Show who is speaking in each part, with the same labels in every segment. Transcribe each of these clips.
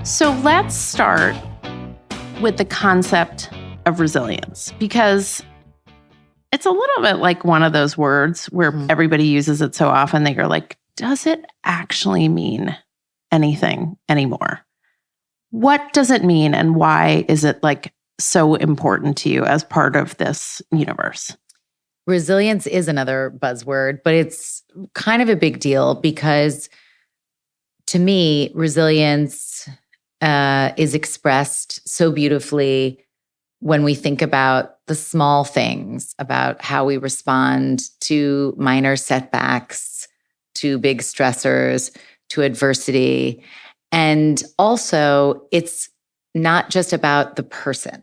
Speaker 1: So let's start with the concept of resilience, because it's a little bit like one of those words where everybody uses it so often that you're like, does it actually mean anything anymore? What does it mean, and why is it like so important to you as part of this universe?
Speaker 2: Resilience is another buzzword, but it's kind of a big deal because to me, resilience is expressed so beautifully when we think about the small things, about how we respond to minor setbacks, to big stressors, to adversity. And also, it's not just about the person.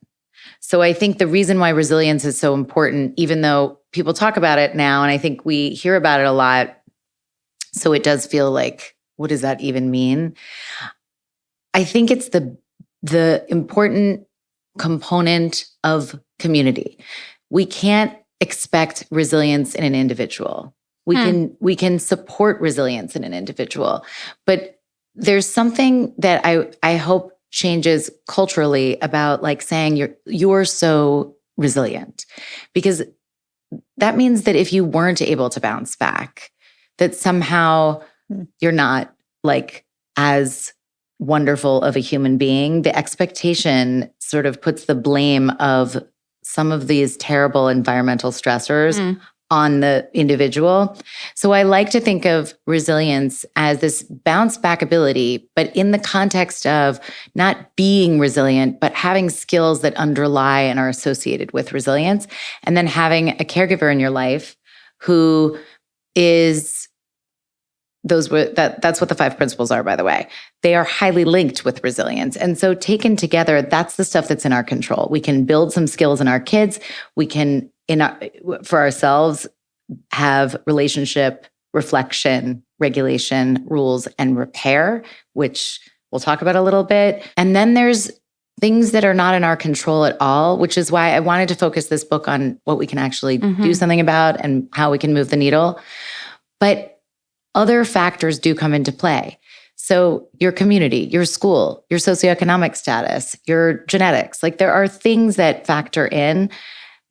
Speaker 2: So I think the reason why resilience is so important, even though people talk about it now, and I think we hear about it a lot, so it does feel like, what does that even mean? I think it's the important component of community. We can't expect resilience in an individual. We can support resilience in an individual, but there's something that I hope changes culturally about like saying you're so resilient, because that means that if you weren't able to bounce back, that somehow you're not like as wonderful of a human being. The expectation sort of puts the blame of some of these terrible environmental stressors on the individual. So I like to think of resilience as this bounce back ability, but in the context of not being resilient, but having skills that underlie and are associated with resilience. And then having a caregiver in your life who is that's what the 5 principles are, by the way. They are highly linked with resilience. And so taken together, that's the stuff that's in our control. We can build some skills in our kids. We can, for ourselves, have relationship, reflection, regulation, rules, and repair, which we'll talk about a little bit. And then there's things that are not in our control at all, which is why I wanted to focus this book on what we can actually do something about and how we can move the needle. But other factors do come into play. So your community, your school, your socioeconomic status, your genetics, like there are things that factor in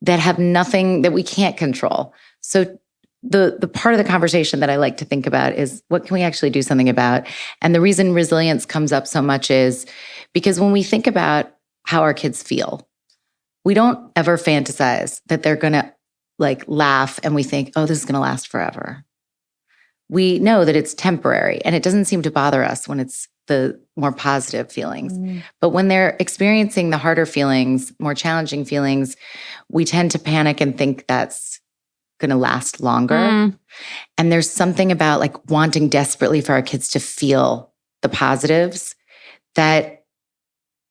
Speaker 2: that have nothing that we can't control. So the part of the conversation that I like to think about is what can we actually do something about? And the reason resilience comes up so much is because when we think about how our kids feel, we don't ever fantasize that they're going to like laugh and we think, oh, this is going to last forever. We know that it's temporary and it doesn't seem to bother us when it's the more positive feelings. But when they're experiencing the harder feelings, more challenging feelings, we tend to panic and think that's going to last longer. And there's something about like wanting desperately for our kids to feel the positives that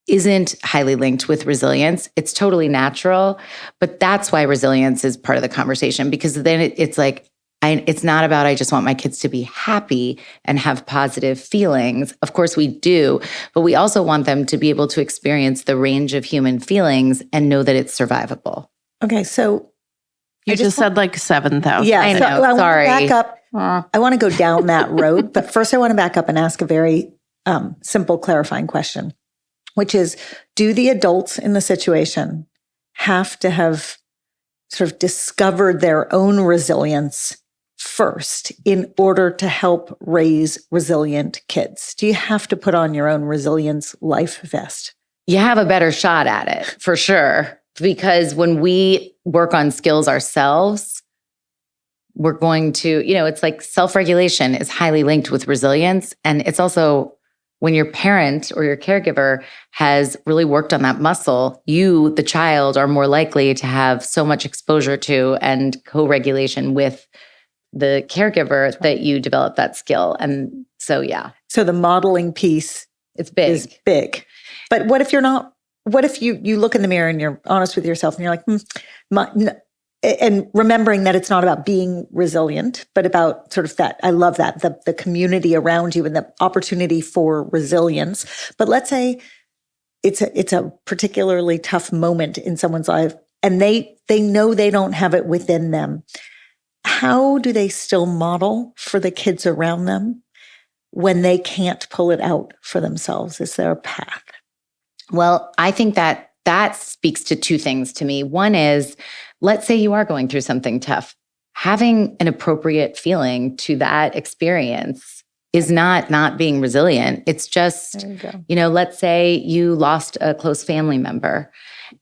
Speaker 2: isn't highly linked with resilience. It's totally natural, but that's why resilience is part of the conversation, because then it's like, it's not about, I just want my kids to be happy and have positive feelings. Of course we do, but we also want them to be able to experience the range of human feelings and know that it's survivable.
Speaker 3: Okay, so
Speaker 1: you just said like 7,000.
Speaker 3: Yeah,
Speaker 2: I know.
Speaker 3: So
Speaker 2: Sorry.
Speaker 3: Back up. I want to go down that road, but first I want to back up and ask a very simple clarifying question, which is, do the adults in the situation have to have sort of discovered their own resilience first in order to help raise resilient kids? Do you have to put on your own resilience life vest?
Speaker 2: You have a better shot at it, for sure. Because when we work on skills ourselves, we're going to, it's like self-regulation is highly linked with resilience. And it's also when your parent or your caregiver has really worked on that muscle, you, the child, are more likely to have so much exposure to and co-regulation with the caregiver that you develop that skill. And so, yeah.
Speaker 3: So the modeling piece
Speaker 2: is big.
Speaker 3: But what if you're not, what if you look in the mirror and you're honest with yourself and you're like, and remembering that it's not about being resilient, but about sort of that, I love that, the community around you and the opportunity for resilience. But let's say it's a particularly tough moment in someone's life and they know they don't have it within them. How do they still model for the kids around them when they can't pull it out for themselves? Is there a path?
Speaker 2: Well, I think that speaks to two things to me. One is, let's say you are going through something tough. Having an appropriate feeling to that experience is not being resilient. It's just, let's say you lost a close family member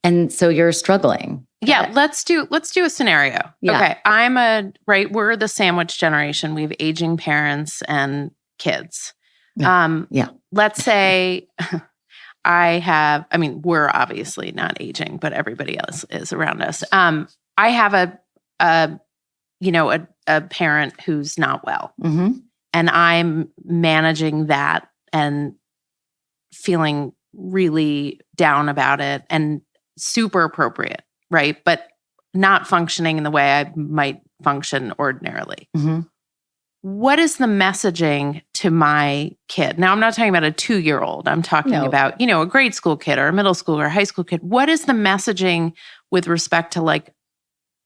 Speaker 2: and so you're struggling.
Speaker 1: Yeah, let's do a scenario.
Speaker 2: Yeah.
Speaker 1: Okay, we're the sandwich generation. We have aging parents and kids. Let's say we're obviously not aging, but everybody else is around us. I have a parent who's not well.
Speaker 2: Mm-hmm.
Speaker 1: And I'm managing that and feeling really down about it and super appropriate, right? But not functioning in the way I might function ordinarily.
Speaker 2: Mm-hmm.
Speaker 1: What is the messaging to my kid? Now, I'm not talking about a 2-year-old. I'm talking about, a grade school kid or a middle school or a high school kid. What is the messaging with respect to like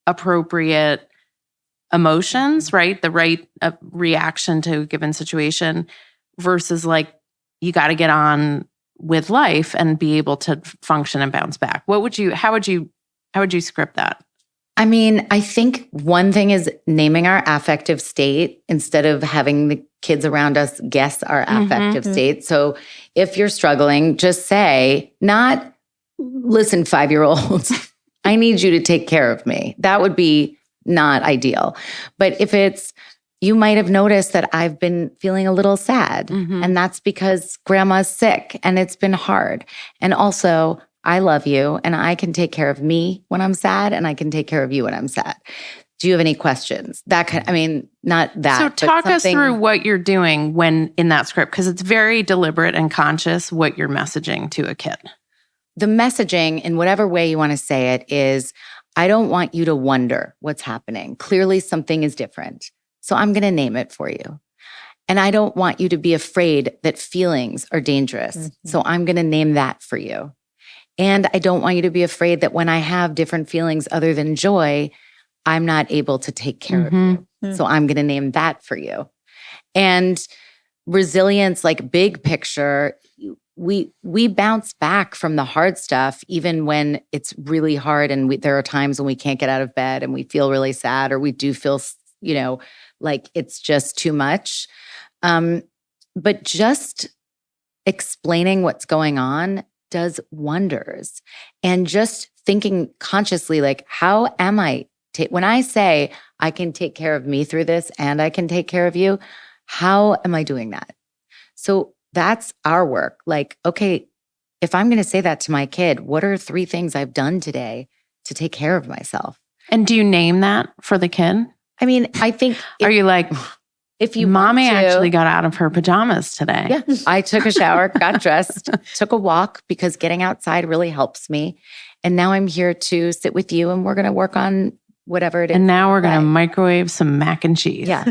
Speaker 1: appropriate emotions, right? The right reaction to a given situation versus like, you got to get on with life and be able to function and bounce back. How would you script that?
Speaker 2: I mean, I think one thing is naming our affective state instead of having the kids around us guess our affective state. So if you're struggling, just say, not, listen, 5-year-olds, I need you to take care of me. That would be not ideal. But if it's, you might have noticed that I've been feeling a little sad, and that's because grandma's sick and it's been hard. And also, I love you and I can take care of me when I'm sad and I can take care of you when I'm sad. Do you have any questions? Not that.
Speaker 1: So talk us through what you're doing when in that script, because it's very deliberate and conscious what you're messaging to a kid.
Speaker 2: The messaging, in whatever way you want to say it, is I don't want you to wonder what's happening. Clearly something is different. So I'm going to name it for you. And I don't want you to be afraid that feelings are dangerous. So I'm going to name that for you. And I don't want you to be afraid that when I have different feelings other than joy, I'm not able to take care of you. So I'm going to name that for you. And resilience, like big picture, we bounce back from the hard stuff, even when it's really hard. And there are times when we can't get out of bed and we feel really sad, or we do feel, like it's just too much. But just explaining what's going on does wonders. And just thinking consciously, like, how am I, when I say I can take care of me through this and I can take care of you, how am I doing that? So that's our work. Like, okay, if I'm going to say that to my kid, what are 3 things I've done today to take care of myself?
Speaker 1: And do you name that for the kid?
Speaker 2: I mean, I think.
Speaker 1: Are you like,
Speaker 2: if you
Speaker 1: Mommy
Speaker 2: want to,
Speaker 1: actually got out of her pajamas today?
Speaker 2: Yeah, I took a shower, got dressed, took a walk because getting outside really helps me. And now I'm here to sit with you and we're going to work on whatever it is.
Speaker 1: And now we're going to microwave some mac and cheese.
Speaker 2: Yeah.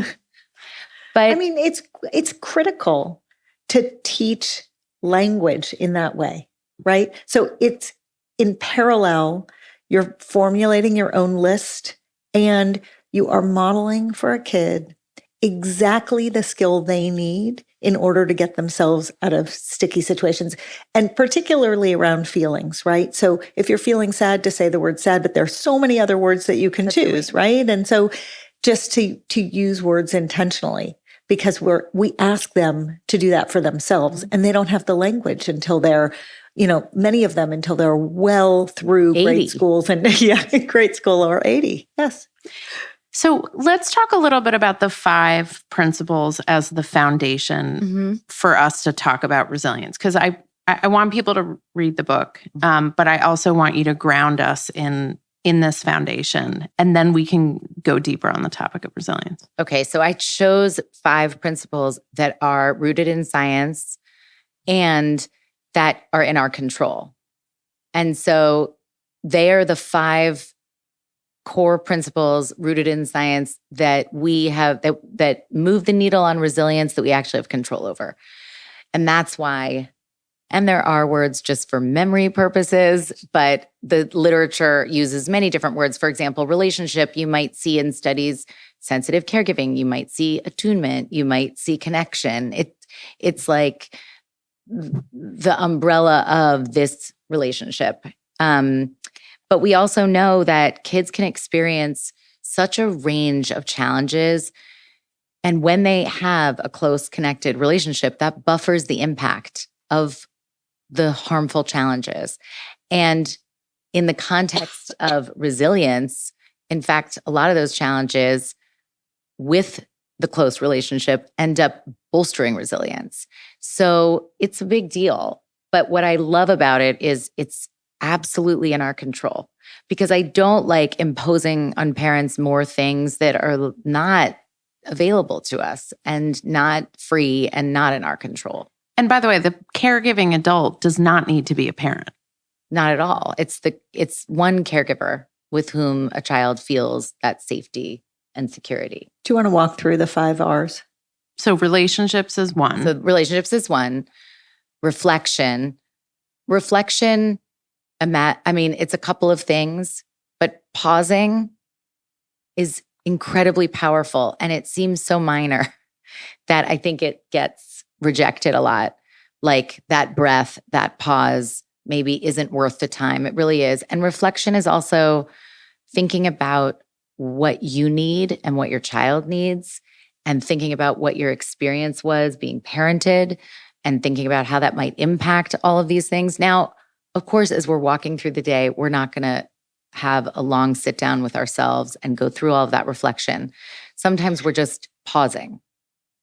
Speaker 2: But
Speaker 3: I mean, it's critical to teach language in that way, right? So it's in parallel, you're formulating your own list and you are modeling for a kid exactly the skill they need in order to get themselves out of sticky situations, and particularly around feelings, right? So if you're feeling sad, to say the word sad, but there's so many other words that you can choose, right? And so just to use words intentionally, because we ask them to do that for themselves, and they don't have the language until they're, many of them until they're well through
Speaker 2: 80.
Speaker 3: grade schools and grade school or 80. Yes.
Speaker 1: So let's talk a little bit about the 5 principles as the foundation for us to talk about resilience. Because I want people to read the book, but I also want you to ground us in this foundation, and then we can go deeper on the topic of resilience.
Speaker 2: Okay, so I chose 5 principles that are rooted in science and that are in our control. And so they are the 5 core principles rooted in science that we have that move the needle on resilience that we actually have control over. And that's why, and there are words just for memory purposes, but the literature uses many different words. For example, relationship, you might see in studies sensitive caregiving, you might see attunement, you might see connection. It's like the umbrella of this relationship. But we also know that kids can experience such a range of challenges. And when they have a close connected relationship, that buffers the impact of the harmful challenges. And in the context of resilience, in fact, a lot of those challenges with the close relationship end up bolstering resilience. So it's a big deal. But what I love about it is it's absolutely in our control, because I don't like imposing on parents more things that are not available to us and not free and not in our control.
Speaker 1: And by the way, the caregiving adult does not need to be a parent.
Speaker 2: Not at all. It's one caregiver with whom a child feels that safety and security.
Speaker 3: Do you want to walk through the 5 R's?
Speaker 1: So relationships is one.
Speaker 2: So relationships is one. Reflection, it's a couple of things, but pausing is incredibly powerful. And it seems so minor that I think it gets rejected a lot. Like that breath, that pause maybe isn't worth the time. It really is. And reflection is also thinking about what you need and what your child needs, and thinking about what your experience was being parented, and thinking about how that might impact all of these things. Now, of course, as we're walking through the day, we're not going to have a long sit down with ourselves and go through all of that reflection. Sometimes we're just pausing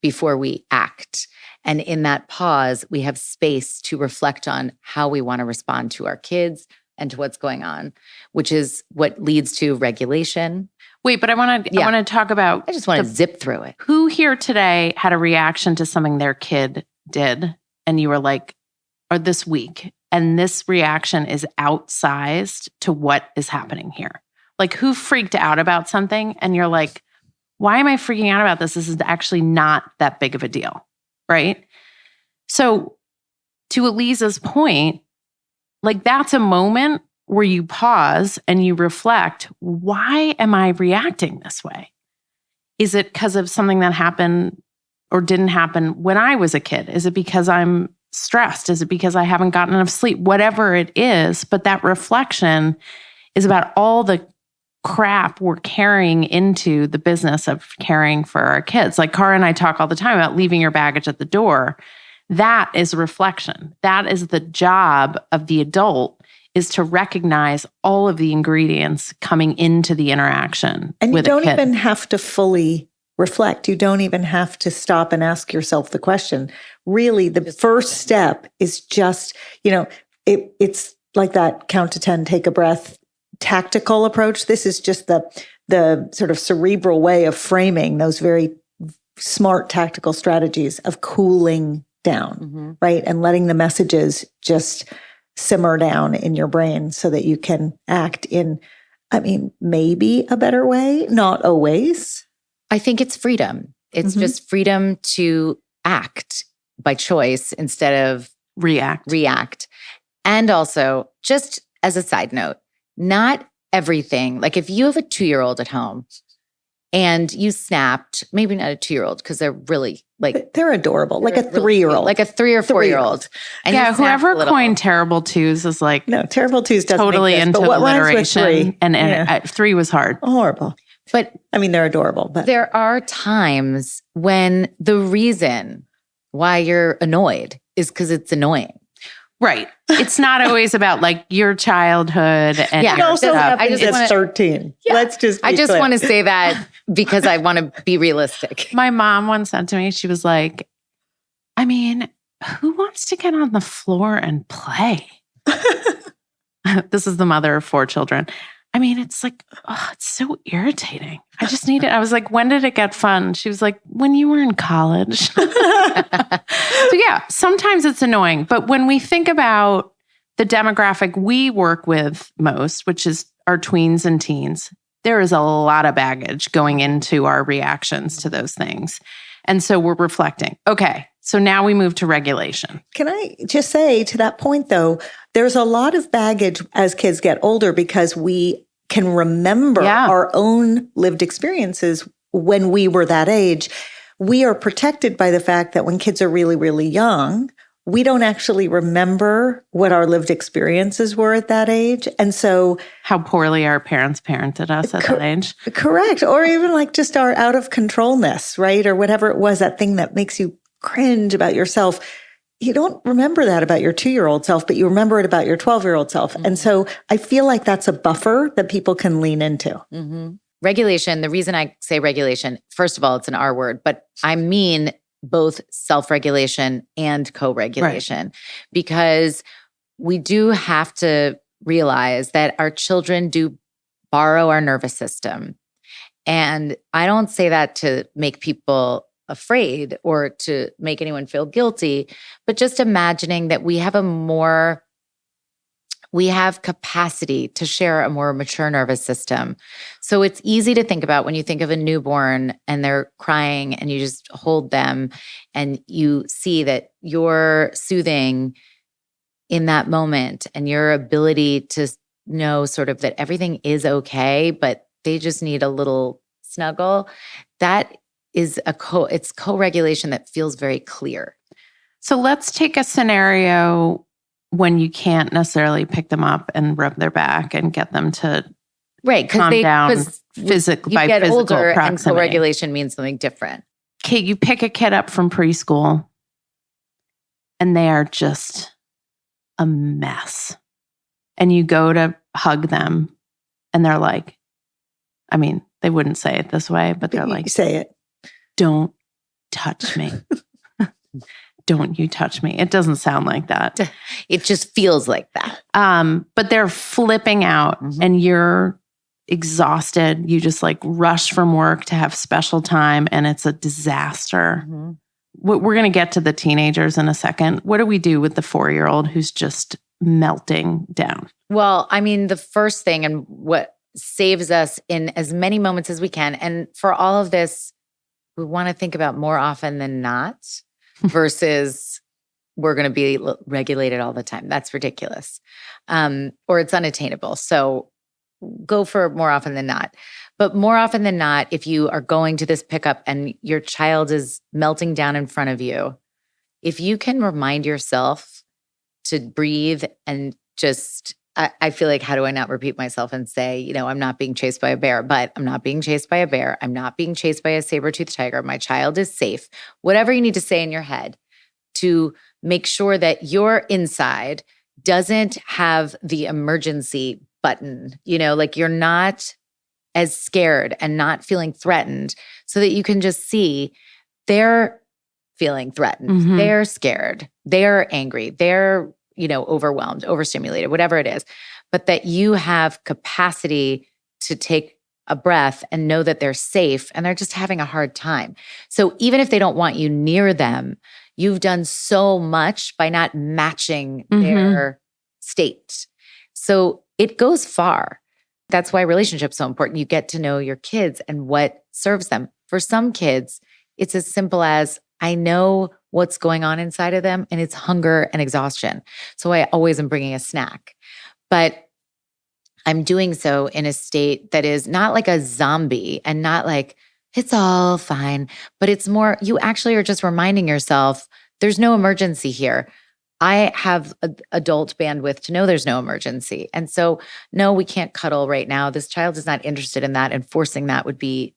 Speaker 2: before we act. And in that pause, we have space to reflect on how we want to respond to our kids and to what's going on, which is what leads to regulation.
Speaker 1: Wait, but I want to talk about.
Speaker 2: I just want to zip through it.
Speaker 1: Who here today had a reaction to something their kid did, and you were like, or this week, and this reaction is outsized to what is happening here? Like, who freaked out about something and you're like, why am I freaking out about this? This is actually not that big of a deal, right? So to Aliza's point, like that's a moment where you pause and you reflect, why am I reacting this way? Is it because of something that happened or didn't happen when I was a kid? Is it because I'm stressed? Is it because I haven't gotten enough sleep? Whatever it is, but that reflection is about all the crap we're carrying into the business of caring for our kids. Like Cara and I talk all the time about leaving your baggage at the door. That is reflection. That is the job of the adult, is to recognize all of the ingredients coming into the interaction.
Speaker 3: And
Speaker 1: with
Speaker 3: you don't
Speaker 1: a kid.
Speaker 3: even have to fully reflect. You don't even have to stop and ask yourself the question. Really, the first step is just, it's like that count to 10, take a breath, tactical approach. This is just the sort of cerebral way of framing those very smart tactical strategies of cooling down, right? And letting the messages just simmer down in your brain so that you can act in, maybe a better way, not always.
Speaker 2: I think it's freedom. It's just freedom to act by choice instead of react. And also, just as a side note, not everything, like if you have a 2-year-old at home and you snapped, maybe not a 2-year-old because they're really like,
Speaker 3: they're adorable, like a 3-year-old.
Speaker 2: Like a 3 or 4-year-old. And
Speaker 1: yeah, whoever coined terrible twos is like,
Speaker 3: no, terrible twos doesn't
Speaker 1: totally
Speaker 3: exist,
Speaker 1: into
Speaker 3: but what rhymes with
Speaker 1: alliteration.
Speaker 3: 3?
Speaker 1: And 3 was hard.
Speaker 3: Horrible.
Speaker 2: But
Speaker 3: they're adorable. But
Speaker 2: there are times when the reason why you're annoyed is because it's annoying.
Speaker 1: Right. It's not always about like your childhood and
Speaker 3: it also happens at 13.
Speaker 2: Yeah.
Speaker 3: Let's just
Speaker 2: I just want to say that because I want to be realistic.
Speaker 1: My mom once said to me, she was like, who wants to get on the floor and play? This is the mother of 4 children. It's like, it's so irritating. I just need it. I was like, when did it get fun? She was like, when you were in college. So yeah, sometimes it's annoying. But when we think about the demographic we work with most, which is our tweens and teens, there is a lot of baggage going into our reactions to those things. And so we're reflecting. Okay, so now we move to regulation.
Speaker 3: Can I just say to that point, though, there's a lot of baggage as kids get older because we can remember our own lived experiences when we were that age. we are protected by the fact that when kids are really, really young, we don't actually remember what our lived experiences were at that age. And so
Speaker 1: how poorly our parents parented us at that age.
Speaker 3: Correct. Or even like just our out of controlness, right? Or whatever it was, that thing that makes you cringe about yourself. You don't remember that about your 2-year-old self, but you remember it about your 12-year-old self. Mm-hmm. And so I feel like that's a buffer that people can lean into.
Speaker 2: Mm-hmm. Regulation, the reason I say regulation, first of all, it's an R word, but I mean both self-regulation and co-regulation, right? Because we do have to realize that our children do borrow our nervous system. And I don't say that to make people afraid or to make anyone feel guilty, but just imagining that we have capacity to share a more mature nervous system. So it's easy to think about when you think of a newborn and they're crying and you just hold them and you see that you're soothing in that moment and your ability to know sort of that everything is okay, but they just need a little snuggle. That is it's co-regulation that feels very clear.
Speaker 1: So let's take a scenario when you can't necessarily pick them up and rub their back and get them to calm down by physical
Speaker 2: older
Speaker 1: proximity.
Speaker 2: And co-regulation means something different.
Speaker 1: Okay, you pick a kid up from preschool and they are just a mess. And you go to hug them and they're like, I mean, they wouldn't say it this way, but they're like,
Speaker 3: say it.
Speaker 1: Don't touch me. Don't you touch me. It doesn't sound like that.
Speaker 2: It just feels like that.
Speaker 1: But they're flipping out and you're exhausted. You just like rush from work to have special time and it's a disaster. Mm-hmm. We're going to get to the teenagers in a second. What do we do with the 4-year-old who's just melting down?
Speaker 2: Well, I mean, the first thing and what saves us in as many moments as we can, and for all of this, we want to think about more often than not. Versus we're going to be regulated all the time. That's ridiculous. Or it's unattainable. So go for more often than not. But more often than not, if you are going to this pickup and your child is melting down in front of you, if you can remind yourself to breathe and just, I feel like, how do I not repeat myself and say, I'm not being chased by a bear, but I'm not being chased by a bear. I'm not being chased by a saber-toothed tiger. My child is safe. Whatever you need to say in your head to make sure that your inside doesn't have the emergency button, like you're not as scared and not feeling threatened so that you can just see they're feeling threatened. Mm-hmm. They're scared. They're angry. They're overwhelmed, overstimulated, whatever it is, but that you have capacity to take a breath and know that they're safe and they're just having a hard time. So even if they don't want you near them, you've done so much by not matching their state. So it goes far. That's why relationships are so important. You get to know your kids and what serves them. For some kids, it's as simple as, I know what's going on inside of them, and it's hunger and exhaustion. So I always am bringing a snack. But I'm doing so in a state that is not like a zombie and not like, it's all fine, but it's more, you actually are just reminding yourself, there's no emergency here. I have adult bandwidth to know there's no emergency. And so, no, we can't cuddle right now. This child is not interested in that, and forcing that would be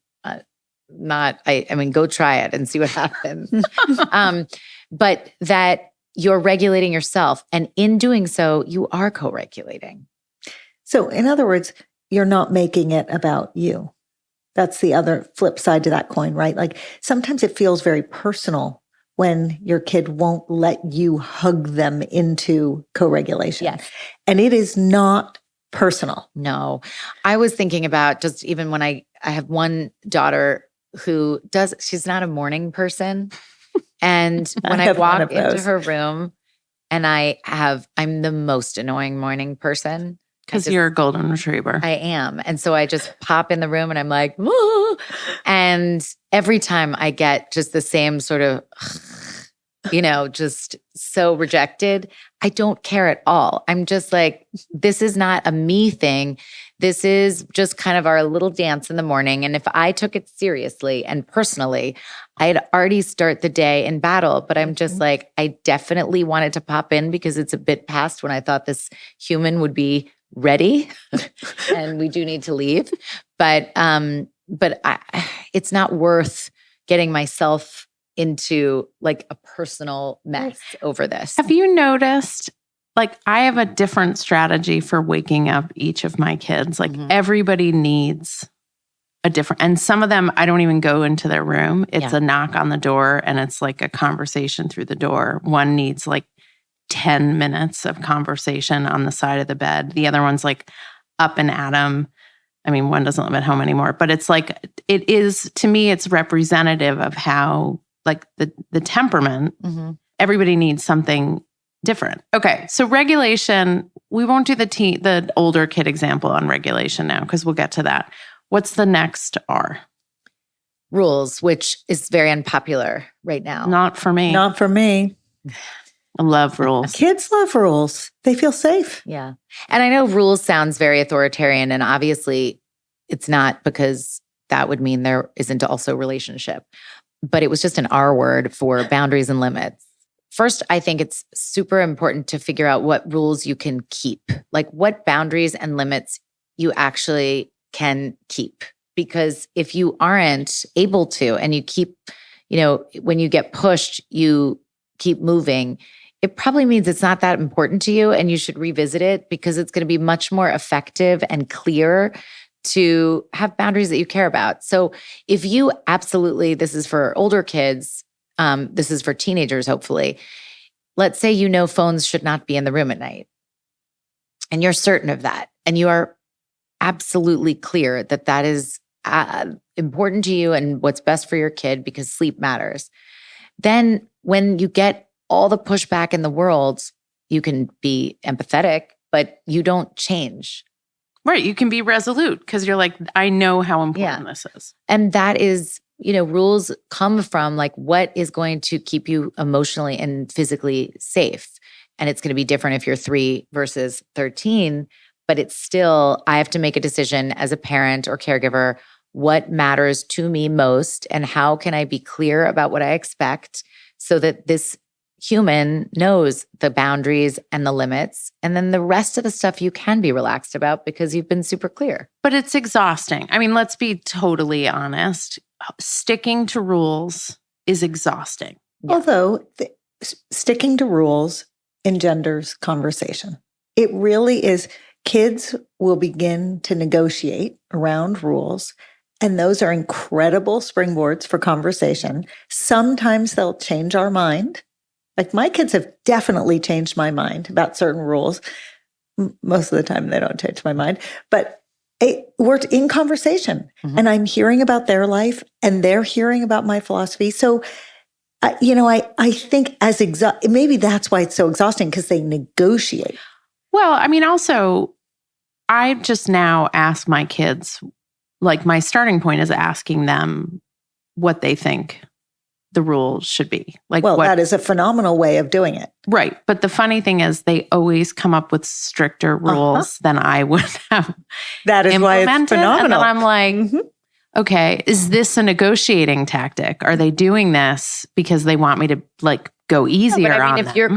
Speaker 2: go try it and see what happens. But that you're regulating yourself. And in doing so, you are co-regulating.
Speaker 3: So in other words, you're not making it about you. That's the other flip side to that coin, right? Like sometimes it feels very personal when your kid won't let you hug them into co-regulation.
Speaker 2: Yes.
Speaker 3: And it is not personal.
Speaker 2: No. I was thinking about just even when I have one daughter who she's not a morning person. And when I walk into her room and I'm the most annoying morning person.
Speaker 1: Because you're a golden retriever.
Speaker 2: I am. And so I just pop in the room and I'm like, whoa. And every time I get just the same sort of just so rejected. I don't care at all. I'm just like, this is not a me thing. This is just kind of our little dance in the morning. And if I took it seriously and personally, I'd already start the day in battle. But I'm just like, I definitely wanted to pop in because it's a bit past when I thought this human would be ready and we do need to leave. But it's not worth getting myself into like a personal mess over this.
Speaker 1: Have you noticed, like, I have a different strategy for waking up each of my kids. Like, everybody needs a different, and some of them, I don't even go into their room. It's a knock on the door and it's like a conversation through the door. One needs like 10 minutes of conversation on the side of the bed. The other one's like up and at 'em. I mean, one doesn't live at home anymore, but it's like, it is, to me, it's representative of how, like, the temperament, everybody needs something different. Okay, so regulation, we won't do the older kid example on regulation now because we'll get to that. What's the next R?
Speaker 2: Rules, which is very unpopular right now.
Speaker 1: Not for me.
Speaker 3: Not for me.
Speaker 1: I love rules.
Speaker 3: Kids love rules. They feel safe.
Speaker 2: Yeah. And I know rules sounds very authoritarian, and obviously it's not, because that would mean there isn't also relationship. But it was just an R word for boundaries and limits. First, I think it's super important to figure out what rules you can keep, like what boundaries and limits you actually can keep. Because if you aren't able to, and you keep, when you get pushed, you keep moving, it probably means it's not that important to you, and you should revisit it, because it's going to be much more effective and clear to have boundaries that you care about. So if you absolutely, this is for older kids, this is for teenagers, hopefully. Let's say phones should not be in the room at night, and you're certain of that, and you are absolutely clear that that is important to you and what's best for your kid because sleep matters. Then when you get all the pushback in the world, you can be empathetic, but you don't change.
Speaker 1: Right. You can be resolute because you're like, I know how important this is.
Speaker 2: And that is, rules come from like what is going to keep you emotionally and physically safe. And it's going to be different if you're 3 versus 13, but it's still, I have to make a decision as a parent or caregiver, what matters to me most, and how can I be clear about what I expect so that this human knows the boundaries and the limits. And then the rest of the stuff you can be relaxed about because you've been super clear.
Speaker 1: But it's exhausting. I mean, let's be totally honest. Sticking to rules is exhausting.
Speaker 3: Yeah. Although sticking to rules engenders conversation. It really is. Kids will begin to negotiate around rules, and those are incredible springboards for conversation. Sometimes they'll change our mind. Like my kids have definitely changed my mind about certain rules. Most of the time they don't change my mind, but we're in conversation and I'm hearing about their life and they're hearing about my philosophy. So, I think maybe that's why it's so exhausting, because they negotiate.
Speaker 1: Well, I mean, also, I just now ask my kids, like my starting point is asking them what they think the rules should be.
Speaker 3: That is a phenomenal way of doing it.
Speaker 1: Right. But the funny thing is they always come up with stricter rules than I would have.
Speaker 3: That is why it's phenomenal.
Speaker 1: And then I'm like, okay, is this a negotiating tactic? Are they doing this because they want me to like go easier on them?
Speaker 2: If you're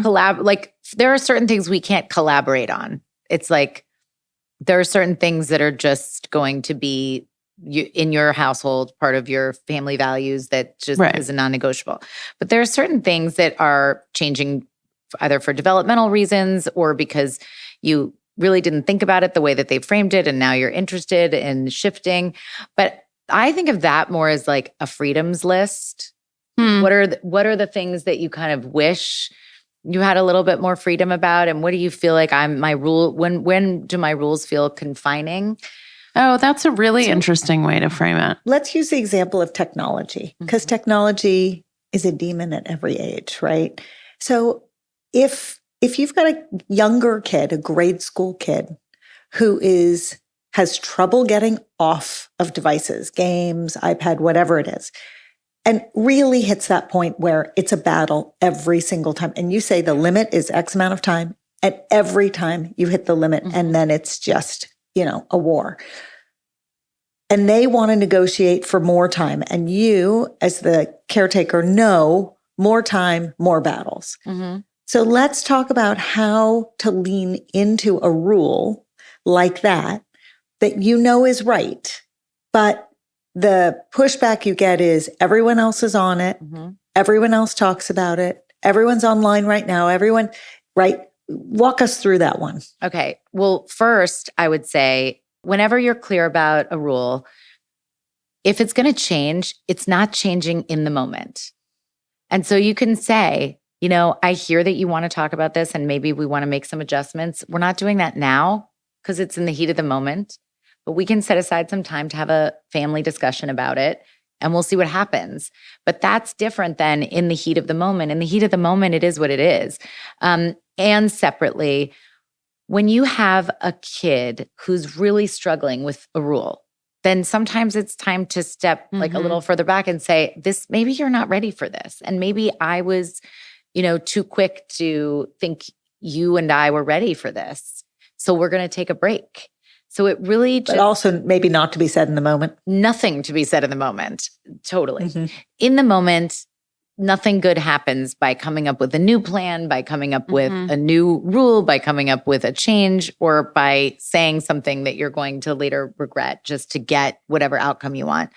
Speaker 2: there are certain things we can't collaborate on. It's like, there are certain things that are just going to be in your household, part of your family values that just is a non-negotiable. But there are certain things that are changing either for developmental reasons or because you really didn't think about it the way that they framed it and now you're interested in shifting. But I think of that more as like a freedoms list. What are the things that you kind of wish you had a little bit more freedom about, and what do you feel like when do my rules feel confining?
Speaker 1: Oh, that's a really interesting way to frame it.
Speaker 3: Let's use the example of technology, because technology is a demon at every age, right? So if you've got a younger kid, a grade school kid who has trouble getting off of devices, games, iPad, whatever it is, and really hits that point where it's a battle every single time. And you say the limit is X amount of time. And every time you hit the limit, and then it's just, a war. And they want to negotiate for more time. And you, as the caretaker, know more time, more battles. So let's talk about how to lean into a rule like that is right. But the pushback you get is everyone else is on it. Everyone else talks about it. Everyone's online right now. Everyone, right? Walk us through that one.
Speaker 2: Okay. Well, first, I would say whenever you're clear about a rule, if it's going to change, it's not changing in the moment. And so you can say, I hear that you want to talk about this and maybe we want to make some adjustments. We're not doing that now because it's in the heat of the moment, but we can set aside some time to have a family discussion about it and we'll see what happens. But that's different than in the heat of the moment. In the heat of the moment, it is what it is. And separately, when you have a kid who's really struggling with a rule, then sometimes it's time to step like a little further back and say, maybe you're not ready for this. And maybe I was, too quick to think you and I were ready for this. So we're going to take a break. So it really
Speaker 3: But also maybe not to be said in the moment.
Speaker 2: Nothing to be said in the moment. Totally. In the moment, nothing good happens by coming up with a new plan, by coming up with a new rule, by coming up with a change, or by saying something that you're going to later regret just to get whatever outcome you want.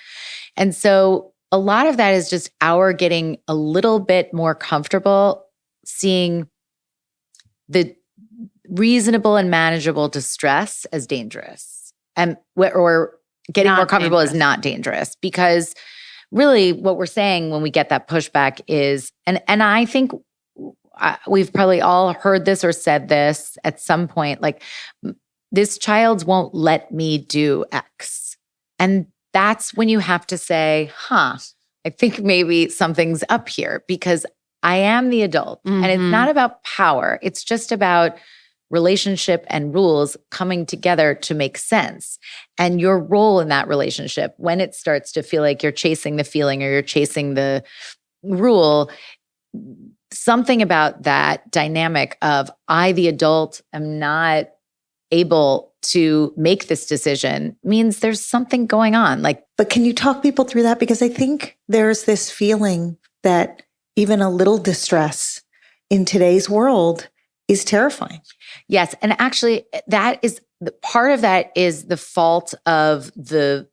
Speaker 2: And so a lot of that is just our getting a little bit more comfortable seeing the reasonable and manageable distress as dangerous, or getting more comfortable as not dangerous. Because really what we're saying when we get that pushback is, and I think we've probably all heard this or said this at some point, like, this child won't let me do X. And that's when you have to say, I think maybe something's up here because I am the adult. And it's not about power. It's just about relationship and rules coming together to make sense. And your role in that relationship, when it starts to feel like you're chasing the feeling or you're chasing the rule, something about that dynamic of I, the adult, am not able to make this decision means there's something going on.
Speaker 3: But can you talk people through that? Because I think there's this feeling that even a little distress in today's world is terrifying.
Speaker 2: Yes. And actually that is part of that is the fault of the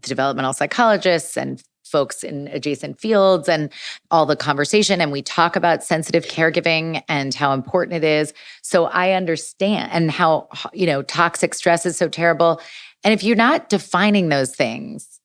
Speaker 2: developmental psychologists and folks in adjacent fields and all the conversation. And we talk about sensitive caregiving and how important it is. So I understand, and how, toxic stress is so terrible. And if you're not defining those things,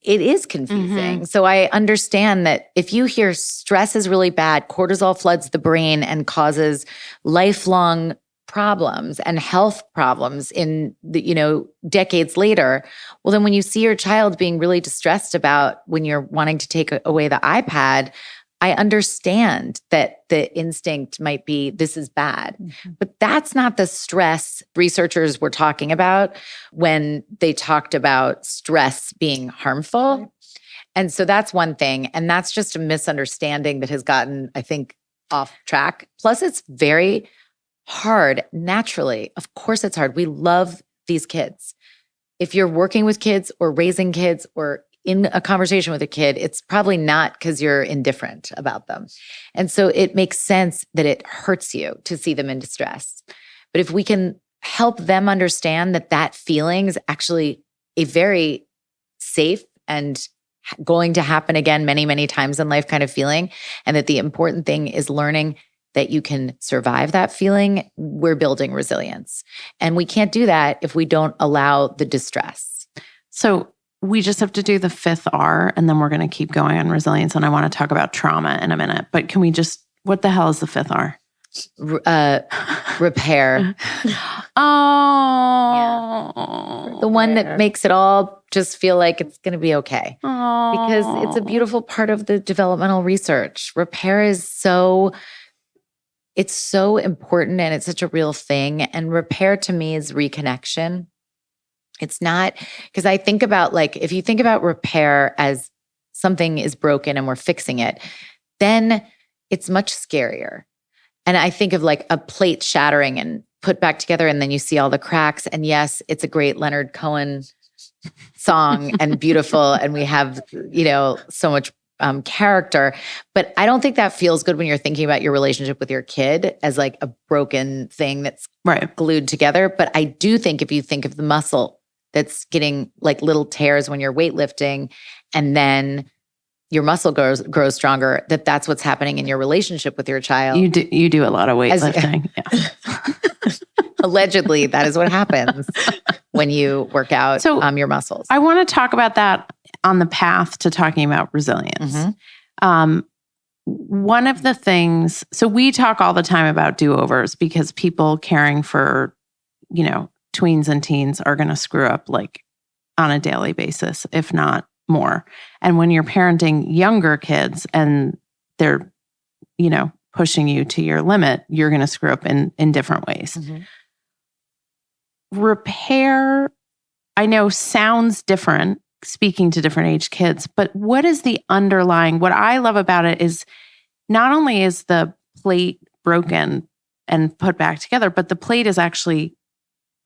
Speaker 2: it is confusing. So I understand that if you hear stress is really bad, cortisol floods the brain and causes lifelong problems and health problems in the, decades later. Well, then when you see your child being really distressed about when you're wanting to take away the iPad, I understand that the instinct might be, this is bad. But that's not the stress researchers were talking about when they talked about stress being harmful. Right. And so that's one thing. And that's just a misunderstanding that has gotten, I think, off track. Plus, it's very hard naturally. Of course, it's hard. We love these kids. If you're working with kids or raising kids or in a conversation with a kid, it's probably not because you're indifferent about them. And so it makes sense that it hurts you to see them in distress. But if we can help them understand that that feeling is actually a very safe and going to happen again many, many times in life kind of feeling, and that the important thing is learning that you can survive that feeling, we're building resilience. And we can't do that if we don't allow the distress.
Speaker 1: So we just have to do the 5th R, and then we're going to keep going on resilience. And I want to talk about trauma in a minute. But can we what the hell is the 5th R?
Speaker 2: Repair.
Speaker 1: Oh.
Speaker 2: The one that makes it all just feel like it's going to be okay. Because it's a beautiful part of the developmental research. Repair is it's so important, and it's such a real thing. And repair to me is reconnection. It's not, because I think about like, if you think about repair as something is broken and we're fixing it, then it's much scarier. And I think of like a plate shattering and put back together, and then you see all the cracks. And yes, it's a great Leonard Cohen song and beautiful. And we have, so much character. But I don't think that feels good when you're thinking about your relationship with your kid as like a broken thing that's glued together. But I do think if you think of the muscle that's getting like little tears when you're weightlifting, and then your muscle grows stronger, that's what's happening in your relationship with your child.
Speaker 1: You do a lot of weightlifting.
Speaker 2: Allegedly, that is what happens when you work out your muscles.
Speaker 1: I want to talk about that on the path to talking about resilience. One of the things, so we talk all the time about do-overs because people caring for, tweens and teens are going to screw up like on a daily basis, if not more. And when you're parenting younger kids and they're, pushing you to your limit, you're going to screw up in different ways. Repair, I know, sounds different speaking to different age kids, but what is the underlying, what I love about it is not only is the plate broken and put back together, but the plate is actually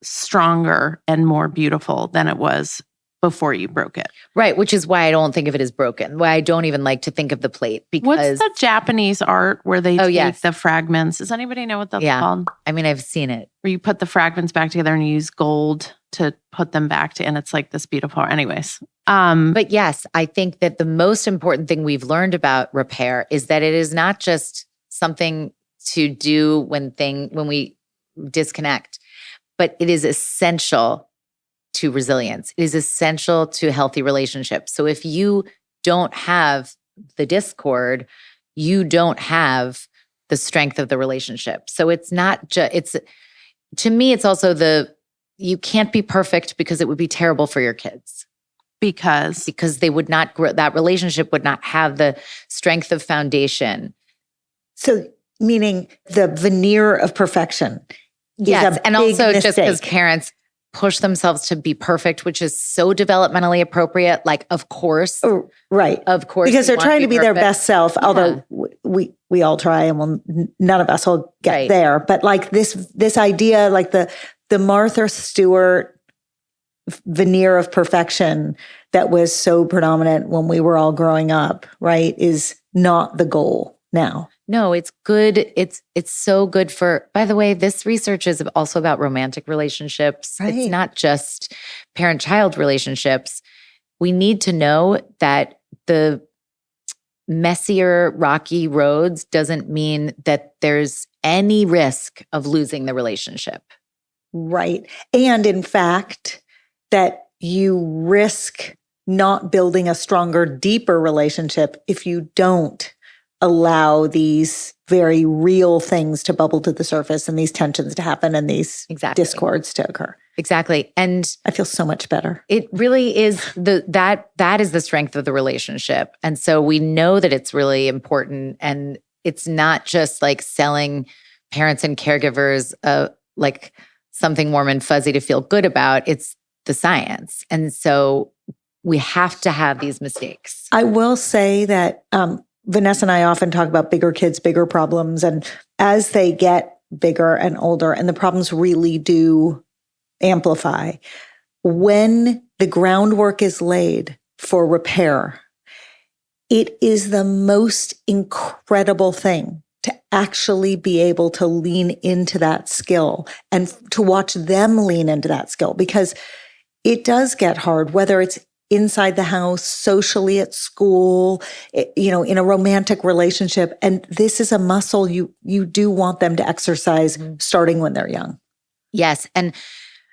Speaker 1: stronger and more beautiful than it was before you broke it.
Speaker 2: Right, which is why I don't think of it as broken. Why I don't even like to think of the plate. Because
Speaker 1: what's the Japanese art where they take the fragments? Does anybody know what that's called?
Speaker 2: I mean, I've seen it.
Speaker 1: Where you put the fragments back together and you use gold to put them back and it's like this beautiful. Anyways.
Speaker 2: But yes, I think that the most important thing we've learned about repair is that it is not just something to do when we disconnect, but it is essential to resilience. It is essential to healthy relationships. So if you don't have the discord, you don't have the strength of the relationship. So it's not just, to me, it's also you can't be perfect because it would be terrible for your kids. Because they would not grow, that relationship would not have the strength of foundation.
Speaker 3: So meaning the veneer of perfection.
Speaker 2: Yes. And also just because parents push themselves to be perfect, which is so developmentally appropriate. Like, of course.
Speaker 3: Right.
Speaker 2: Of course.
Speaker 3: Because they're trying to be their best self, although we all try and none of us will get there. But like this idea, like the Martha Stewart veneer of perfection that was so predominant when we were all growing up, right, is not the goal now.
Speaker 2: No, it's good. It's so good for, by the way, this research is also about romantic relationships. Right. It's not just parent-child relationships. We need to know that the messier, rocky roads doesn't mean that there's any risk of losing the relationship.
Speaker 3: Right. And in fact, that you risk not building a stronger, deeper relationship if you don't allow these very real things to bubble to the surface and these tensions to happen and these discords to occur.
Speaker 2: Exactly. And
Speaker 3: I feel so much better.
Speaker 2: It really is that is the strength of the relationship. And so we know that it's really important, and it's not just like selling parents and caregivers like something warm and fuzzy to feel good about. It's the science. And so we have to have these mistakes.
Speaker 3: I will say that Vanessa and I often talk about bigger kids, bigger problems. And as they get bigger and older, and the problems really do amplify, when the groundwork is laid for repair, it is the most incredible thing to actually be able to lean into that skill and to watch them lean into that skill, because it does get hard, whether it's inside the house, socially at school, in a romantic relationship. And this is a muscle you do want them to exercise starting when they're young.
Speaker 2: Yes. And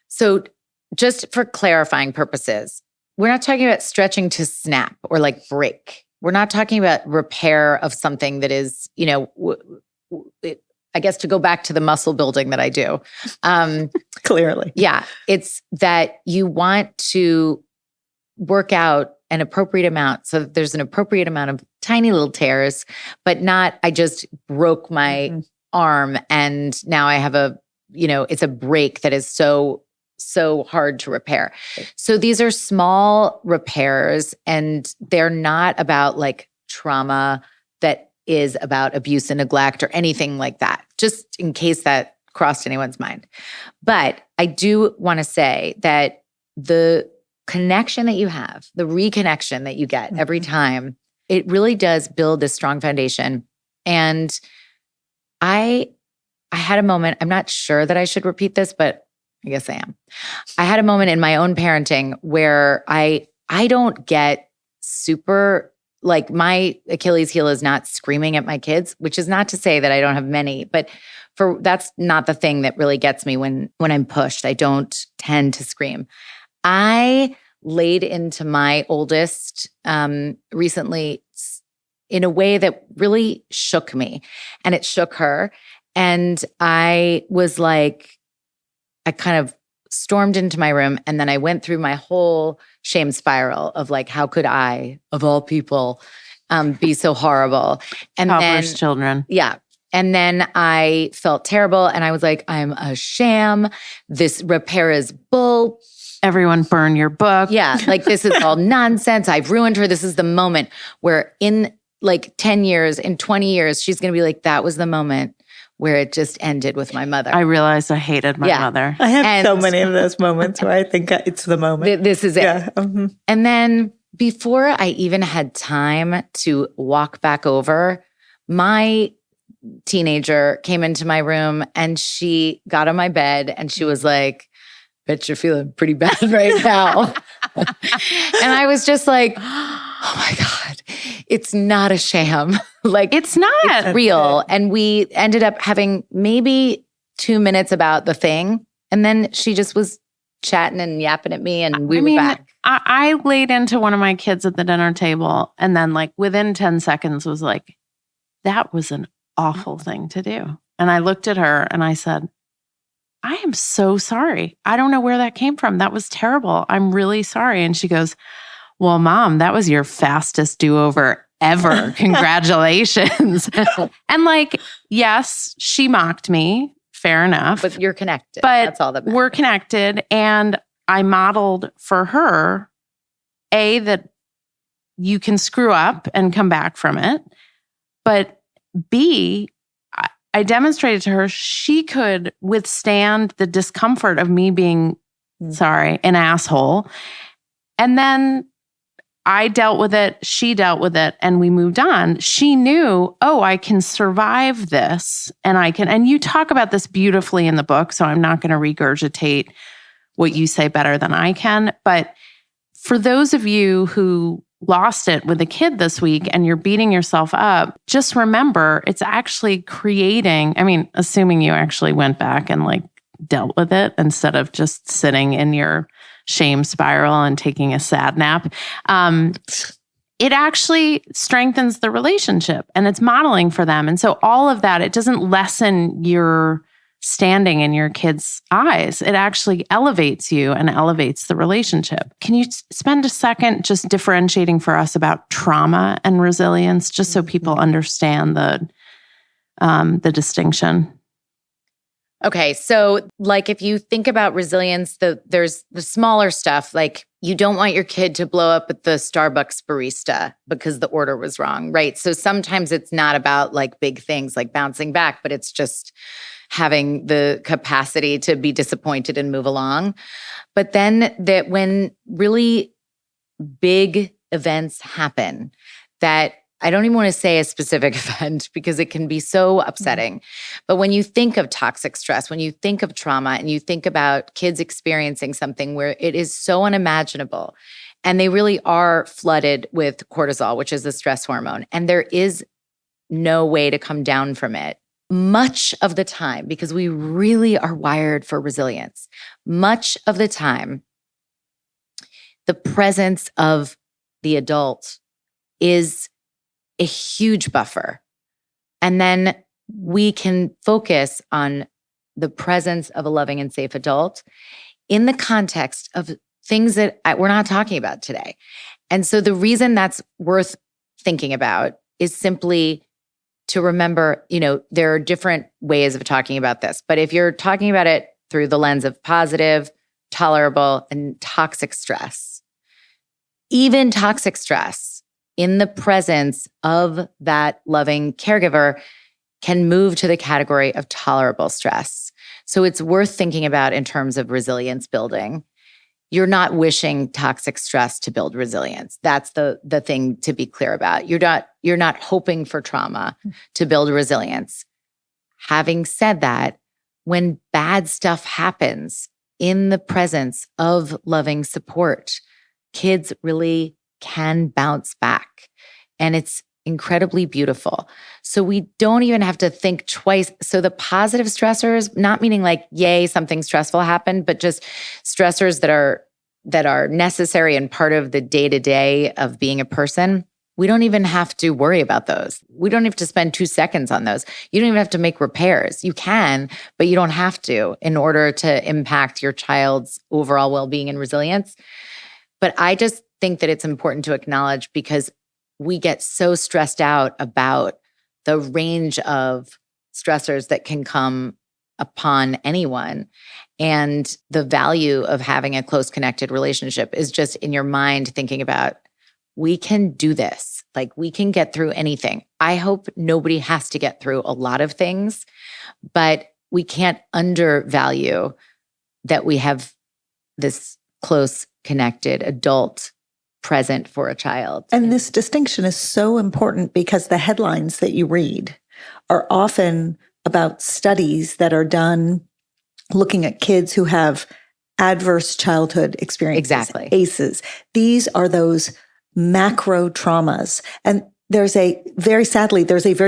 Speaker 2: so just for clarifying purposes, we're not talking about stretching to snap or like break. We're not talking about repair of something that is, I guess to go back to the muscle building that I do.
Speaker 3: Clearly.
Speaker 2: Yeah. It's that you want to work out an appropriate amount so that there's an appropriate amount of tiny little tears, but not, I just broke my arm and now I have it's a break that is so so hard to repair. So these are small repairs, and they're not about like trauma that is about abuse and neglect or anything like that, just in case that crossed anyone's mind. But I do want to say that the connection that you have, the reconnection that you get every time, it really does build this strong foundation. And I had a moment, I'm not sure that I should repeat this, but I guess I am. I had a moment in my own parenting where I don't get super, like my Achilles heel is not screaming at my kids, which is not to say that I don't have many, but that's not the thing that really gets me when I'm pushed. I don't tend to scream. I laid into my oldest recently in a way that really shook me, and it shook her. And I was like, I kind of stormed into my room, and then I went through my whole shame spiral of like, how could I, of all people, be so horrible? And
Speaker 1: Published
Speaker 2: then,
Speaker 1: children.
Speaker 2: Yeah. And then I felt terrible, and I was like, I'm a sham. This repair is bull.
Speaker 1: Everyone burn your book.
Speaker 2: Yeah, like this is all nonsense. I've ruined her. This is the moment where in like 10 years, in 20 years, she's going to be like, that was the moment where it just ended with my mother.
Speaker 1: I realized I hated my mother.
Speaker 3: I have so many of those moments where I think it's the moment.
Speaker 2: This is it.
Speaker 3: Yeah. Mm-hmm.
Speaker 2: And then before I even had time to walk back over, my teenager came into my room and she got on my bed and she was like, bet you're feeling pretty bad right now. And I was just like, oh my God, it's not a sham. Like
Speaker 1: it's not.
Speaker 2: It's real. And we ended up having maybe 2 minutes about the thing. And then she just was chatting and yapping at me, and we were back.
Speaker 1: I laid into one of my kids at the dinner table, and then like within 10 seconds was like, that was an awful thing to do. And I looked at her and I said, I am so sorry. I don't know where that came from. That was terrible. I'm really sorry. And she goes, well, Mom, that was your fastest do-over ever. Congratulations. And like, yes, she mocked me. Fair enough.
Speaker 2: But you're connected.
Speaker 1: But
Speaker 2: that's all that matters.
Speaker 1: We're connected. And I modeled for her, A, that you can screw up and come back from it. But B, I demonstrated to her she could withstand the discomfort of me being, an asshole. And then I dealt with it, she dealt with it, and we moved on. She knew, oh, I can survive this, and you talk about this beautifully in the book, so I'm not going to regurgitate what you say better than I can. But for those of you who lost it with a kid this week and you're beating yourself up, just remember it's actually creating, assuming you actually went back and like dealt with it instead of just sitting in your shame spiral and taking a sad nap. It actually strengthens the relationship and it's modeling for them. And so all of that, it doesn't lessen your standing in your kids' eyes. It actually elevates you and elevates the relationship. Can you spend a second just differentiating for us about trauma and resilience, just so people understand the distinction?
Speaker 2: Okay, so like if you think about resilience, there's the smaller stuff, like you don't want your kid to blow up at the Starbucks barista because the order was wrong, right? So sometimes it's not about like big things like bouncing back, but it's just having the capacity to be disappointed and move along. But then that when really big events happen, that I don't even want to say a specific event because it can be so upsetting. But when you think of toxic stress, when you think of trauma and you think about kids experiencing something where it is so unimaginable and they really are flooded with cortisol, which is the stress hormone, and there is no way to come down from it, much of the time, because we really are wired for resilience, much of the time, the presence of the adult is a huge buffer. And then we can focus on the presence of a loving and safe adult in the context of things that we're not talking about today. And so the reason that's worth thinking about is simply to remember, there are different ways of talking about this. But if you're talking about it through the lens of positive, tolerable, and toxic stress. Even toxic stress in the presence of that loving caregiver can move to the category of tolerable stress. So it's worth thinking about in terms of resilience building. You're not wishing toxic stress to build resilience. That's the thing to be clear about. You're not hoping for trauma to build resilience. Having said that, when bad stuff happens in the presence of loving support, kids really can bounce back. And it's incredibly beautiful. So we don't even have to think twice. So the positive stressors, not meaning like, yay, something stressful happened, but just stressors that are necessary and part of the day-to-day of being a person, we don't even have to worry about those. We don't have to spend 2 seconds on those. You don't even have to make repairs. You can, but you don't have to in order to impact your child's overall well-being and resilience. But I just think that it's important to acknowledge because we get so stressed out about the range of stressors that can come upon anyone. And the value of having a close connected relationship is just in your mind thinking about, we can do this. Like we can get through anything. I hope nobody has to get through a lot of things, but we can't undervalue that we have this close connected adult present for a child.
Speaker 3: And this distinction is so important because the headlines that you read are often about studies that are done looking at kids who have adverse childhood experiences.
Speaker 2: Exactly.
Speaker 3: ACEs. These are those macro traumas. And there's a very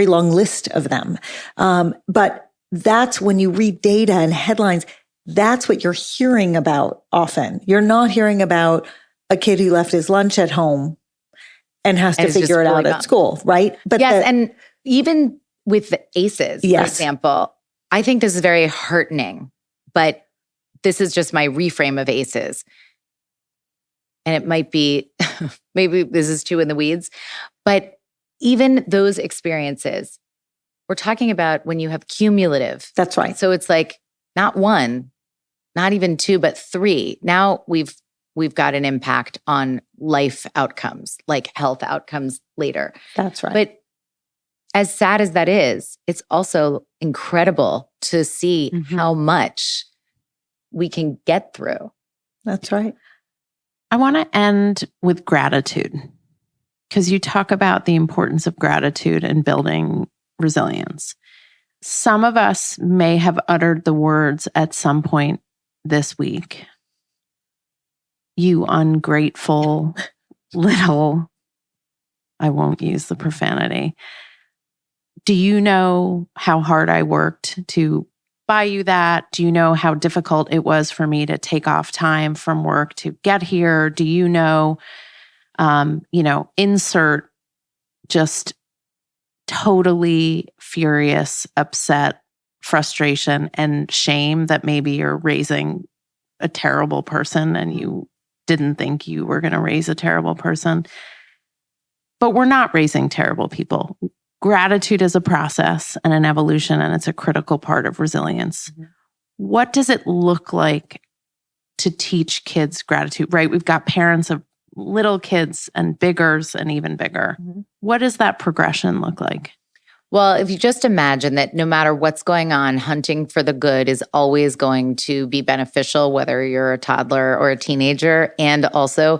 Speaker 3: long list of them. But that's when you read data and headlines, that's what you're hearing about often. You're not hearing about a kid who left his lunch at home and has to figure it out at school, right?
Speaker 2: But yes, and even with the ACEs, for example, I think this is very heartening, but this is just my reframe of ACEs. And it might be, maybe this is too in the weeds, but even those experiences, we're talking about when you have cumulative.
Speaker 3: That's right.
Speaker 2: So it's like not 1, not even 2, but 3. Now we've got an impact on life outcomes, like health outcomes later.
Speaker 3: That's right.
Speaker 2: But as sad as that is, it's also incredible to see how much we can get through.
Speaker 3: That's right.
Speaker 1: I want to end with gratitude because you talk about the importance of gratitude in building resilience. Some of us may have uttered the words at some point this week, you ungrateful little, I won't use the profanity. Do you know how hard I worked to buy you that? Do you know how difficult it was for me to take off time from work to get here? Do you know, insert just totally furious, upset, frustration, and shame that maybe you're raising a terrible person and you didn't think you were going to raise a terrible person. But we're not raising terrible people. Gratitude is a process and an evolution, and it's a critical part of resilience. Mm-hmm. What does it look like to teach kids gratitude, right? We've got parents of little kids and biggers and even bigger. Mm-hmm. What does that progression look like?
Speaker 2: Well, if you just imagine that no matter what's going on, hunting for the good is always going to be beneficial, whether you're a toddler or a teenager, and also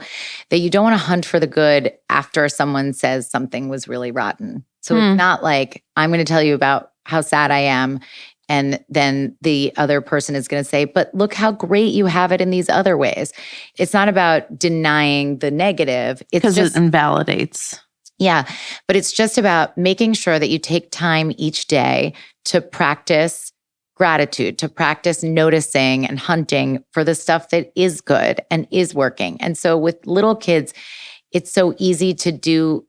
Speaker 2: that you don't want to hunt for the good after someone says something was really rotten. So it's not like, I'm going to tell you about how sad I am, and then the other person is going to say, but look how great you have it in these other ways. It's not about denying the negative. It's
Speaker 1: because it invalidates.
Speaker 2: Yeah, but it's just about making sure that you take time each day to practice gratitude, to practice noticing and hunting for the stuff that is good and is working. And so with little kids, it's so easy to do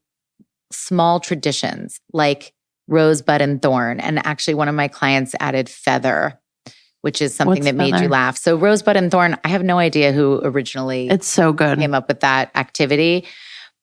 Speaker 2: small traditions like rosebud and thorn. And actually one of my clients added feather, which is something that made you laugh. So rosebud and thorn, I have no idea who originally
Speaker 1: it's so good.
Speaker 2: Came up with that activity.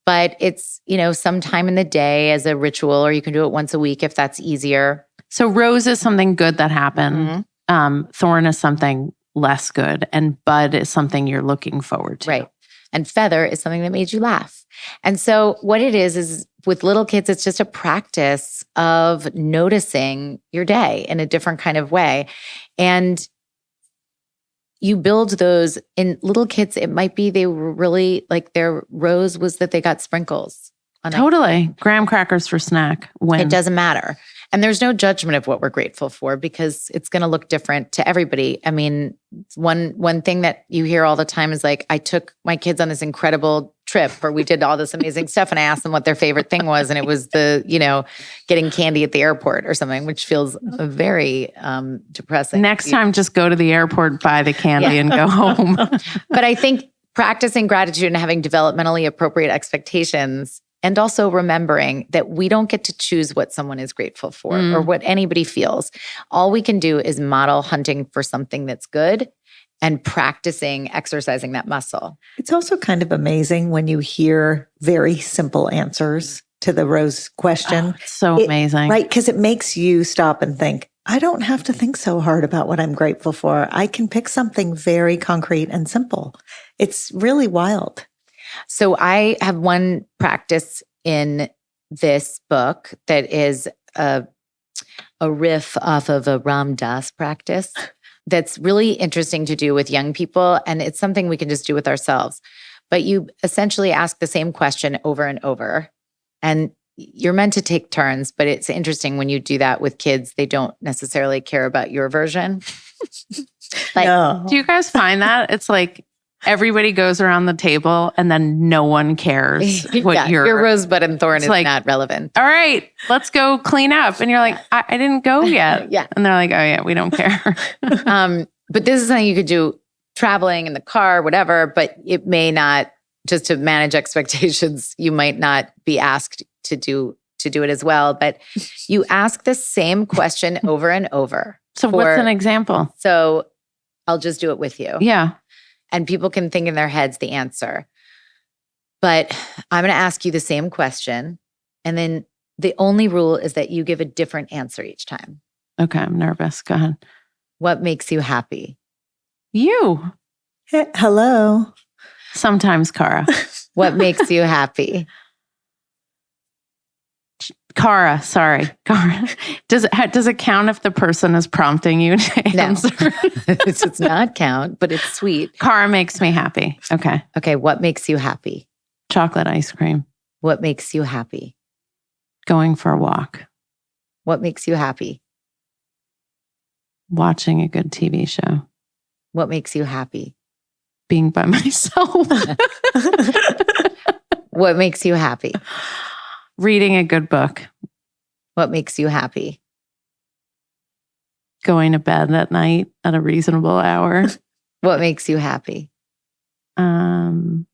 Speaker 2: But it's, sometime in the day as a ritual, or you can do it once a week if that's easier.
Speaker 1: So rose is something good that happened. Mm-hmm. Thorn is something less good. And bud is something you're looking forward to.
Speaker 2: Right. And feather is something that made you laugh. And so what it is with little kids, it's just a practice of noticing your day in a different kind of way. And you build those in little kids. It might be they were really like their rose was that they got sprinkles.
Speaker 1: Totally. Graham crackers for snack.
Speaker 2: It doesn't matter. And there's no judgment of what we're grateful for because it's going to look different to everybody. I mean, one thing that you hear all the time is like, I took my kids on this incredible trip or we did all this amazing stuff and I asked them what their favorite thing was. And it was getting candy at the airport or something, which feels very depressing.
Speaker 1: Next time, just go to the airport, buy the candy and go home.
Speaker 2: But I think practicing gratitude and having developmentally appropriate expectations and also remembering that we don't get to choose what someone is grateful for or what anybody feels. All we can do is model hunting for something that's good and practicing exercising that muscle.
Speaker 3: It's also kind of amazing when you hear very simple answers to the rose question.
Speaker 1: Oh, it's so amazing.
Speaker 3: Right? Because it makes you stop and think, I don't have to think so hard about what I'm grateful for. I can pick something very concrete and simple. It's really wild.
Speaker 2: So I have one practice in this book that is a riff off of a Ram Dass practice that's really interesting to do with young people. And it's something we can just do with ourselves. But you essentially ask the same question over and over. And you're meant to take turns, but it's interesting when you do that with kids, they don't necessarily care about your version.
Speaker 3: No.
Speaker 1: Do you guys find that? It's like, everybody goes around the table and then no one cares what
Speaker 2: your rosebud and thorn is
Speaker 1: like,
Speaker 2: not relevant.
Speaker 1: All right, let's go clean up. And you're like, I didn't go yet.
Speaker 2: Yeah.
Speaker 1: And they're like, oh yeah, we don't care.
Speaker 2: But this is something you could do traveling in the car, whatever, but it may not, just to manage expectations, you might not be asked to do it as well. But you ask the same question over and over.
Speaker 1: So what's an example?
Speaker 2: So I'll just do it with you.
Speaker 1: Yeah.
Speaker 2: And people can think in their heads the answer. But I'm going to ask you the same question. And then the only rule is that you give a different answer each time.
Speaker 1: Okay, I'm nervous. Go ahead.
Speaker 2: What makes you happy?
Speaker 1: You.
Speaker 3: Hey, hello.
Speaker 1: Sometimes, Cara.
Speaker 2: What makes you happy?
Speaker 1: Cara, sorry. Cara. Does it count if the person is prompting you to answer?
Speaker 2: It does not count, but it's sweet.
Speaker 1: Cara makes me happy. Okay.
Speaker 2: Okay, what makes you happy?
Speaker 1: Chocolate ice cream.
Speaker 2: What makes you happy?
Speaker 1: Going for a walk.
Speaker 2: What makes you happy?
Speaker 1: Watching a good TV show.
Speaker 2: What makes you happy?
Speaker 1: Being by myself.
Speaker 2: What makes you happy?
Speaker 1: Reading a good book.
Speaker 2: What makes you happy?
Speaker 1: Going to bed at night at a reasonable hour.
Speaker 2: What makes you happy?
Speaker 1: Being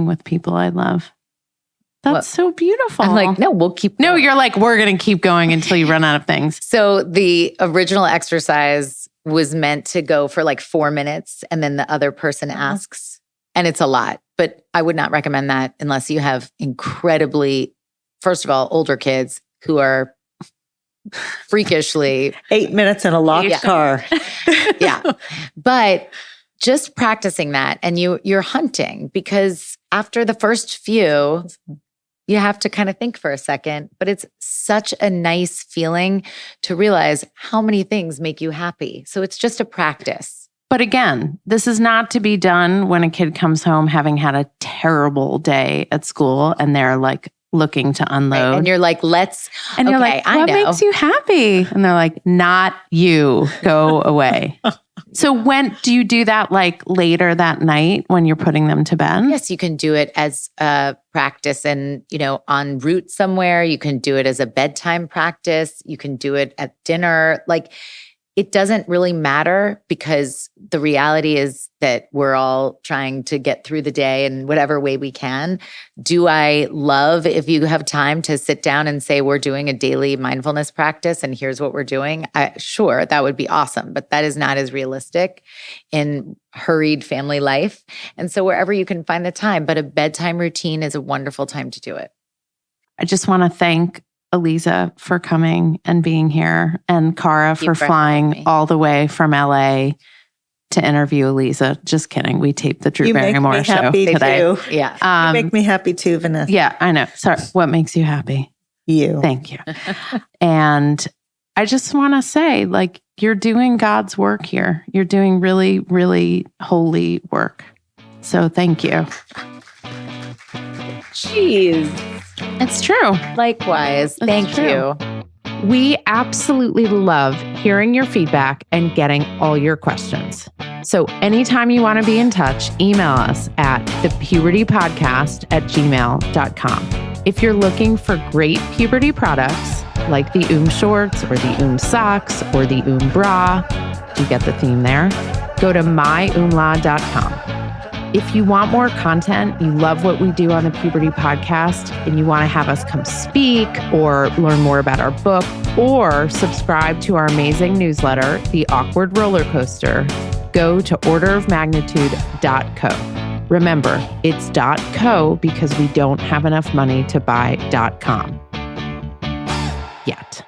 Speaker 1: with people I love. That's so beautiful.
Speaker 2: I'm like, no, we'll keep going.
Speaker 1: No, you're like, we're going to keep going until you run out of things.
Speaker 2: So the original exercise was meant to go for like 4 minutes and then the other person asks. And it's a lot, but I would not recommend that unless you have incredibly, first of all, older kids who are freakishly
Speaker 3: 8 minutes in a locked car.
Speaker 2: Yeah. But just practicing that and you're hunting because after the first few, you have to kind of think for a second, but it's such a nice feeling to realize how many things make you happy. So it's just a practice.
Speaker 1: But again, this is not to be done when a kid comes home having had a terrible day at school and they're like looking to unload.
Speaker 2: Right. And you're like, you're like,
Speaker 1: what makes you happy? And they're like, not you, go away. So when do you do that, like later that night when you're putting them to bed?
Speaker 2: Yes, you can do it as a practice and, en route somewhere. You can do it as a bedtime practice. You can do it at dinner. Like, it doesn't really matter because the reality is that we're all trying to get through the day in whatever way we can. Do I love if you have time to sit down and say, we're doing a daily mindfulness practice and here's what we're doing? Sure, that would be awesome, but that is not as realistic in hurried family life. And so wherever you can find the time, but a bedtime routine is a wonderful time to do it.
Speaker 1: I just want to thank Aliza for coming and being here, and Cara
Speaker 2: Thank you
Speaker 1: for
Speaker 2: for
Speaker 1: flying
Speaker 2: having me.
Speaker 1: all the way from LA to interview Aliza. Just kidding. We taped the Drew
Speaker 3: You make
Speaker 1: Barrymore
Speaker 3: me
Speaker 1: show
Speaker 3: happy
Speaker 1: today.
Speaker 3: too.
Speaker 2: Yeah.
Speaker 3: You make me happy too, Vanessa.
Speaker 1: Yeah, I know. Sorry. What makes you happy?
Speaker 3: You.
Speaker 1: Thank you. And I just want to say, like, you're doing God's work here. You're doing really, really holy work. So thank you.
Speaker 2: Jeez.
Speaker 1: It's true.
Speaker 2: Likewise.
Speaker 1: It's
Speaker 2: Thank
Speaker 1: true.
Speaker 2: you.
Speaker 4: We absolutely love hearing your feedback and getting all your questions. So anytime you want to be in touch, email us at thepubertypodcast@gmail.com. If you're looking for great puberty products like the shorts or the socks or the bra, you get the theme there, go to myumla.com. If you want more content, you love what we do on the Puberty Podcast, and you want to have us come speak or learn more about our book or subscribe to our amazing newsletter, The Awkward Roller Coaster, go to orderofmagnitude.co. Remember, it's .co because we don't have enough money to buy .com yet.